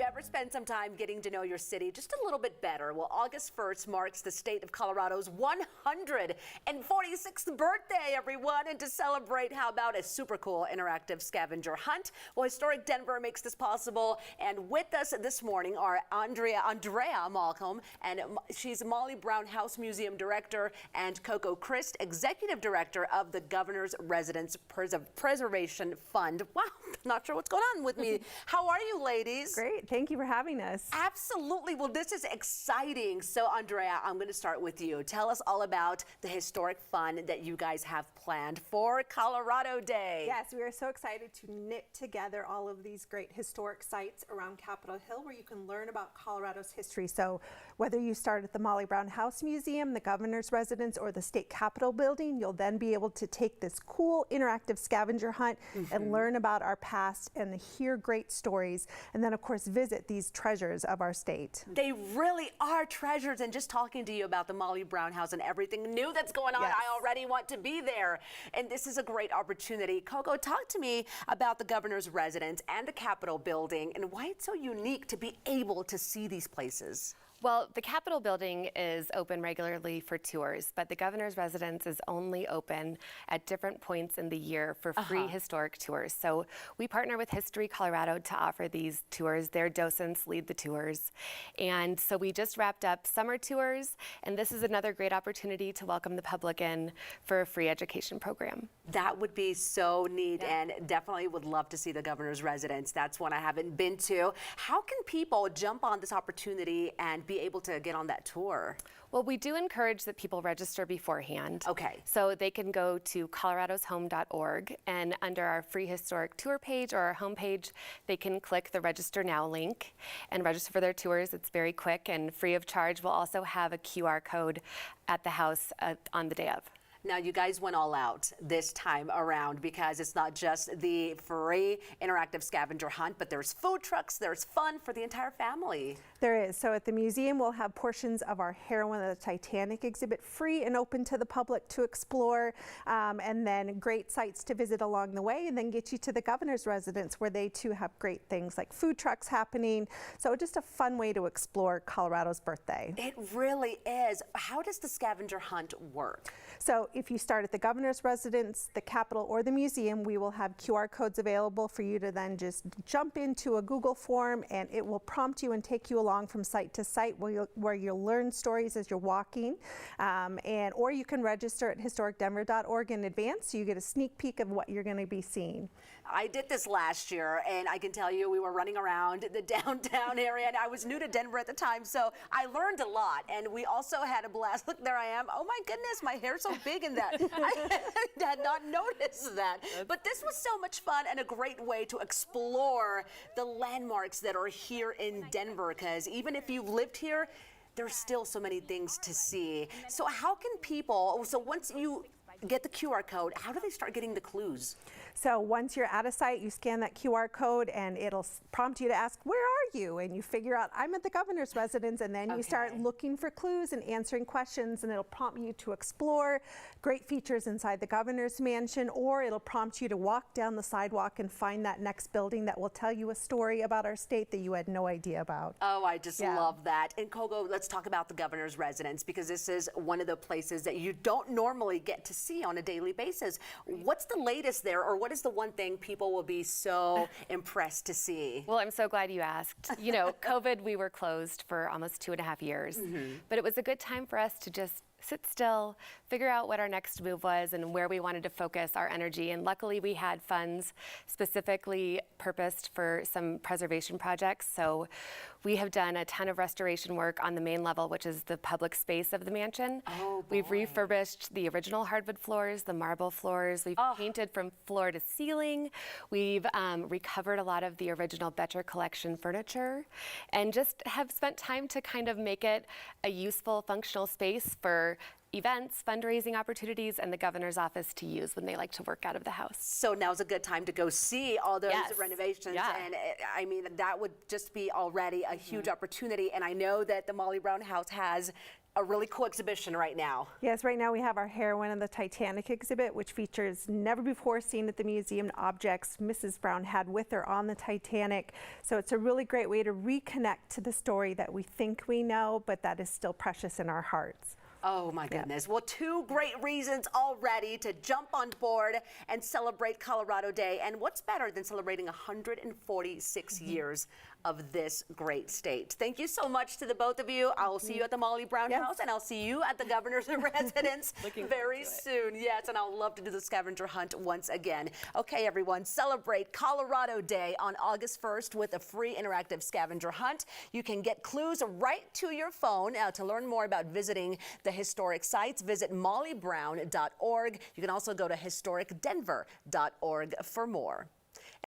you ever spend some time getting to know your city just a little bit better? Well, August 1st marks the state of Colorado's 146th birthday, everyone. And to celebrate, how about a super cool interactive scavenger hunt? Well, Historic Denver makes this possible. And with us this morning are Andrea Malcolm, and she's Molly Brown House Museum Director, and Coco Christ, Executive Director of the Governor's Residence Preservation Fund. Wow, not sure what's going on with me. How are you, ladies? Great, thank you for having us. Absolutely. Well, this is exciting. So, Andrea, I'm going to start with you. Tell us all about the historic fun that you guys have planned for Colorado Day. Yes, we are so excited to knit together all of these great historic sites around Capitol Hill where you can learn about Colorado's history. So whether you start at the Molly Brown House Museum, the Governor's Residence, or the State Capitol Building, you'll then be able to take this cool interactive scavenger hunt and learn about our past and hear great stories, and then of course visit these treasures of our state. They really are treasures, and just talking to you about the Molly Brown House and everything new that's going on, I already want to be there, and this is a great opportunity. Coco, talk to me about the Governor's Residence and the Capitol Building and why it's so unique to be able to see these places. Well, the Capitol building is open regularly for tours, but the Governor's Residence is only open at different points in the year for free historic tours. So we partner with History Colorado to offer these tours. Their docents lead the tours. And so we just wrapped up summer tours, and this is another great opportunity to welcome the public in for a free education program. That would be so neat, and definitely would love to see the Governor's Residence. That's one I haven't been to. How can people jump on this opportunity and be able to get on that tour? Well, we do encourage that people register beforehand. Okay. So they can go to coloradoshome.org, and under our free historic tour page or our homepage, they can click the Register Now link and register for their tours. It's very quick and free of charge. We'll also have a QR code at the house on the day of. Now, you guys went all out this time around because it's not just the free interactive scavenger hunt, but there's food trucks, there's fun for the entire family. There is. So at the museum, we'll have portions of our Heroine of the Titanic exhibit free and open to the public to explore, and then great sites to visit along the way, and then get you to the Governor's Residence where they too have great things like food trucks happening. So just a fun way to explore Colorado's birthday. It really is. How does the scavenger hunt work? So if you start at the Governor's Residence, the Capitol, or the museum, we will have QR codes available for you to then just jump into a Google form, and it will prompt you and take you along from site to site where you'll learn stories as you're walking. Or you can register at historicdenver.org in advance so you get a sneak peek of what you're going to be seeing. I did this last year, and I can tell you we were running around the downtown area, and I was new to Denver at the time, so I learned a lot, and we also had a blast. Look, there I am. Oh my goodness, my hair's so big in that. I had not noticed that. But this was so much fun and a great way to explore the landmarks that are here in Denver, because even if you've lived here, there's still so many things to see. So how can people, so once you get the QR code, how do they start getting the clues? So once you're at a site, you scan that QR code and it'll prompt you to ask, where are you? And you figure out, I'm at the Governor's Residence, and then you start looking for clues and answering questions, and it'll prompt you to explore great features inside the Governor's Mansion, or it'll prompt you to walk down the sidewalk and find that next building that will tell you a story about our state that you had no idea about. Oh, I just love that. And Coco, let's talk about the Governor's Residence, because this is one of the places that you don't normally get to see on a daily basis. What's the latest there, or what is the one thing people will be so impressed to see? Well, I'm so glad you asked. You know, COVID, we were closed for almost 2.5 years, but it was a good time for us to just sit still, figure out what our next move was and where we wanted to focus our energy. And luckily we had funds specifically purposed for some preservation projects. So we have done a ton of restoration work on the main level, which is the public space of the mansion. We've refurbished the original hardwood floors, the marble floors. We've painted from floor to ceiling. We've recovered a lot of the original Betcher collection furniture, and just have spent time to kind of make it a useful, functional space for events, fundraising opportunities, and the Governor's office to use when they like to work out of the house. So now's a good time to go see all those renovations. And I mean, that would just be already a huge opportunity. And I know that the Molly Brown House has a really cool exhibition right now. Yes, right now we have our Heroine of the Titanic exhibit, which features never before seen at the museum objects Mrs. Brown had with her on the Titanic. So it's a really great way to reconnect to the story that we think we know, but that is still precious in our hearts. Oh my goodness. Well, 2 great reasons already to jump on board and celebrate Colorado Day. And what's better than celebrating 146 years of this great state? Thank you so much to the both of you. I will see you at the Molly Brown House, and I'll see you at the governor's residence very soon. Yes, and I'll love to do the scavenger hunt once again. Okay, everyone, celebrate Colorado Day on August 1st with a free interactive scavenger hunt. You can get clues right to your phone. To learn more about visiting the historic sites, visit mollybrown.org. You can also go to historicdenver.org for more.